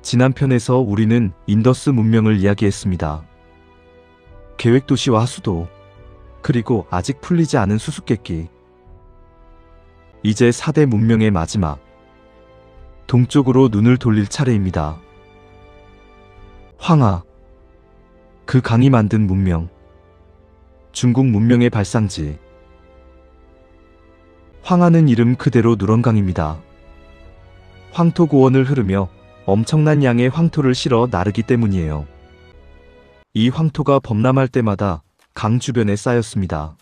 지난 편에서 우리는 인더스 문명을 이야기했습니다. 계획도시와 하수도, 그리고 아직 풀리지 않은 수수께끼. 이제 4대 문명의 마지막, 동쪽으로 눈을 돌릴 차례입니다. 황하, 그 강이 만든 문명, 중국 문명의 발상지. 황하는 이름 그대로 누런강입니다. 황토 고원을 흐르며 엄청난 양의 황토를 실어 나르기 때문이에요. 이 황토가 범람할 때마다 강 주변에 쌓였습니다.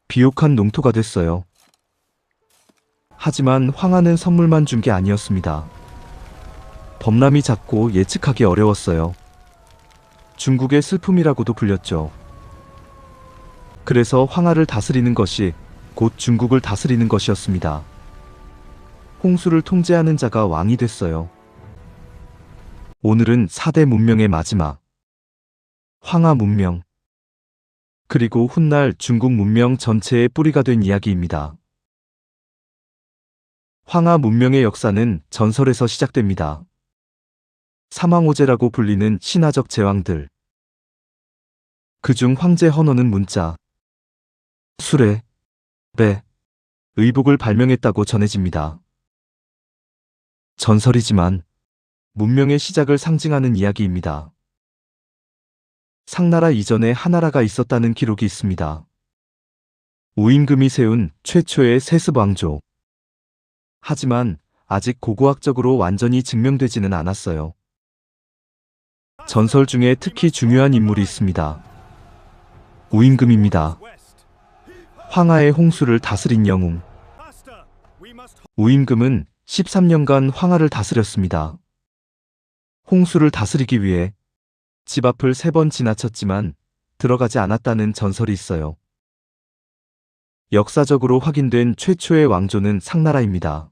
비옥한 농토가 됐어요. 하지만 황하는 선물만 준 게 아니었습니다. 범람이 잦고 예측하기 어려웠어요. 중국의 슬픔이라고도 불렸죠. 그래서 황하를 다스리는 것이 곧 중국을 다스리는 것이었습니다. 홍수를 통제하는 자가 왕이 됐어요. 오늘은 4대 문명의 마지막, 황하 문명, 그리고 훗날 중국 문명 전체의 뿌리가 된 이야기입니다. 황하 문명의 역사는 전설에서 시작됩니다. 사망오제라고 불리는 신화적 제왕들. 그중 황제 헌원은 문자, 수레, 배, 의복을 발명했다고 전해집니다. 전설이지만 문명의 시작을 상징하는 이야기입니다. 상나라 이전에 하나라가 있었다는 기록이 있습니다. 우임금이 세운 최초의 세습 왕조. 하지만 아직 고고학적으로 완전히 증명되지는 않았어요. 전설 중에 특히 중요한 인물이 있습니다. 우임금입니다. 황하의 홍수를 다스린 영웅. 우임금은 13년간 황하를 다스렸습니다. 홍수를 다스리기 위해 집 앞을 3번 지나쳤지만 들어가지 않았다는 전설이 있어요. 역사적으로 확인된 최초의 왕조는 상나라입니다.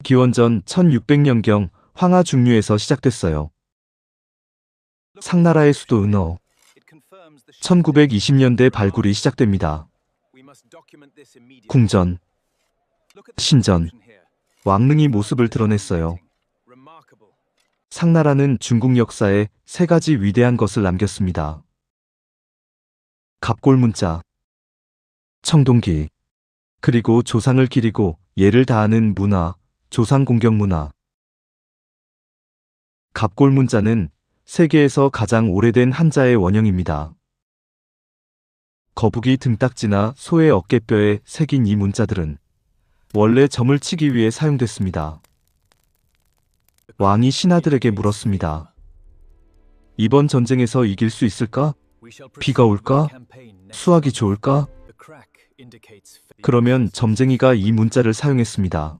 기원전 1600년경 황하 중류에서 시작됐어요. 상나라의 수도 은어. 1920년대 발굴이 시작됩니다. 궁전, 신전, 왕릉이 모습을 드러냈어요. 상나라는 중국 역사에 3가지 위대한 것을 남겼습니다. 갑골문자, 청동기, 그리고 조상을 기리고 예를 다하는 문화, 조상공경 문화. 갑골문자는 세계에서 가장 오래된 한자의 원형입니다. 거북이 등딱지나 소의 어깨뼈에 새긴 이 문자들은 원래 점을 치기 위해 사용됐습니다. 왕이 신하들에게 물었습니다. 이번 전쟁에서 이길 수 있을까? 비가 올까? 수확이 좋을까? 그러면 점쟁이가 이 문자를 사용했습니다.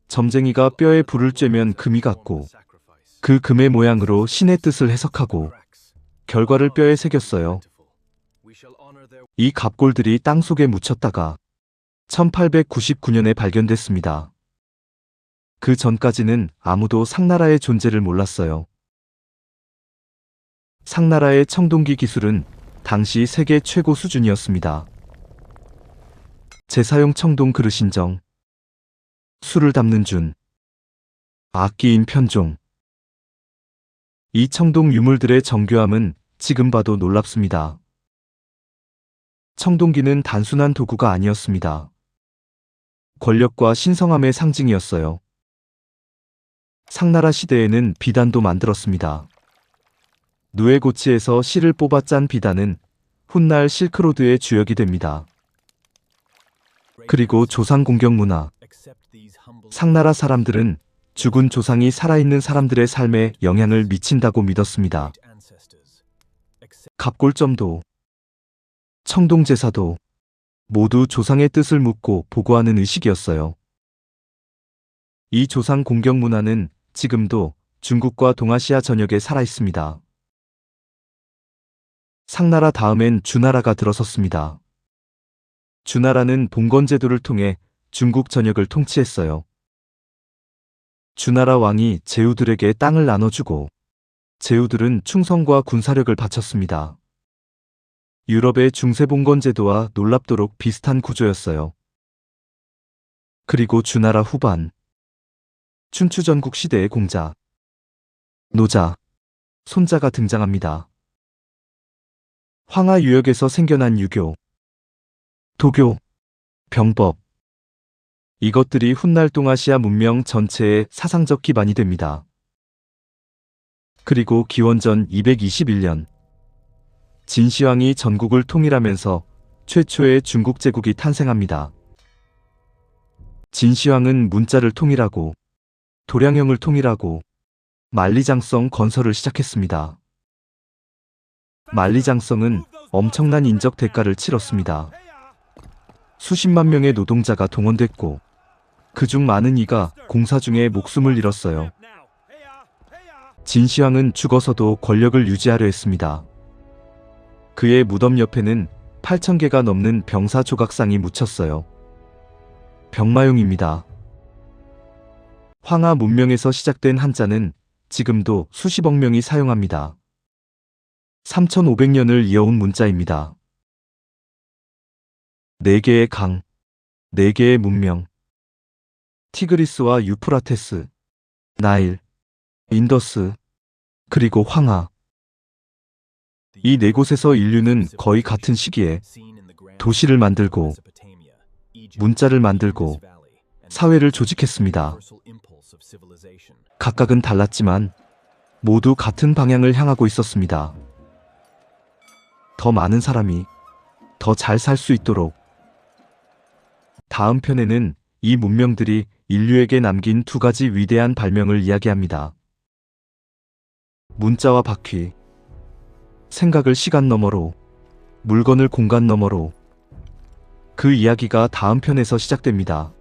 점쟁이가 뼈에 불을 쬐면 금이 같고 그 금의 모양으로 신의 뜻을 해석하고 결과를 뼈에 새겼어요. 이 갑골들이 땅속에 묻혔다가 1899년에 발견됐습니다. 그 전까지는 아무도 상나라의 존재를 몰랐어요. 상나라의 청동기 기술은 당시 세계 최고 수준이었습니다. 제사용 청동 그릇 인정, 술을 담는 준, 악기인 편종. 이 청동 유물들의 정교함은 지금 봐도 놀랍습니다. 청동기는 단순한 도구가 아니었습니다. 권력과 신성함의 상징이었어요. 상나라 시대에는 비단도 만들었습니다. 누에고치에서 실을 뽑아 짠 비단은 훗날 실크로드의 주역이 됩니다. 그리고 조상 공경 문화. 상나라 사람들은 죽은 조상이 살아있는 사람들의 삶에 영향을 미친다고 믿었습니다. 갑골점도, 청동제사도 모두 조상의 뜻을 묻고 보고하는 의식이었어요. 이 조상 공경 문화는 지금도 중국과 동아시아 전역에 살아있습니다. 상나라 다음엔 주나라가 들어섰습니다. 주나라는 봉건제도를 통해 중국 전역을 통치했어요. 주나라 왕이 제후들에게 땅을 나눠주고 제후들은 충성과 군사력을 바쳤습니다. 유럽의 중세봉건제도와 놀랍도록 비슷한 구조였어요. 그리고 주나라 후반, 춘추 전국 시대의 공자, 노자, 손자가 등장합니다. 황하 유역에서 생겨난 유교, 도교, 병법. 이것들이 훗날 동아시아 문명 전체의 사상적 기반이 됩니다. 그리고 기원전 221년 진시황이 전국을 통일하면서 최초의 중국 제국이 탄생합니다. 진시황은 문자를 통일하고 도량형을 통일하고 만리장성 건설을 시작했습니다. 만리장성은 엄청난 인적 대가를 치렀습니다. 수십만 명의 노동자가 동원됐고 그중 많은 이가 공사 중에 목숨을 잃었어요. 진시황은 죽어서도 권력을 유지하려 했습니다. 그의 무덤 옆에는 8,000개가 넘는 병사 조각상이 묻혔어요. 병마용입니다. 황하 문명에서 시작된 한자는 지금도 수십억 명이 사용합니다. 3,500년을 이어온 문자입니다. 4개의 강, 4개의 문명. 티그리스와 유프라테스, 나일, 인더스, 그리고 황하. 이 4곳에서 인류는 거의 같은 시기에 도시를 만들고 문자를 만들고 사회를 조직했습니다. 각각은 달랐지만 모두 같은 방향을 향하고 있었습니다. 더 많은 사람이 더 잘 살 수 있도록. 다음 편에는 이 문명들이 인류에게 남긴 2가지 위대한 발명을 이야기합니다. 문자와 바퀴. 생각을 시간 너머로, 물건을 공간 너머로. 그 이야기가 다음 편에서 시작됩니다.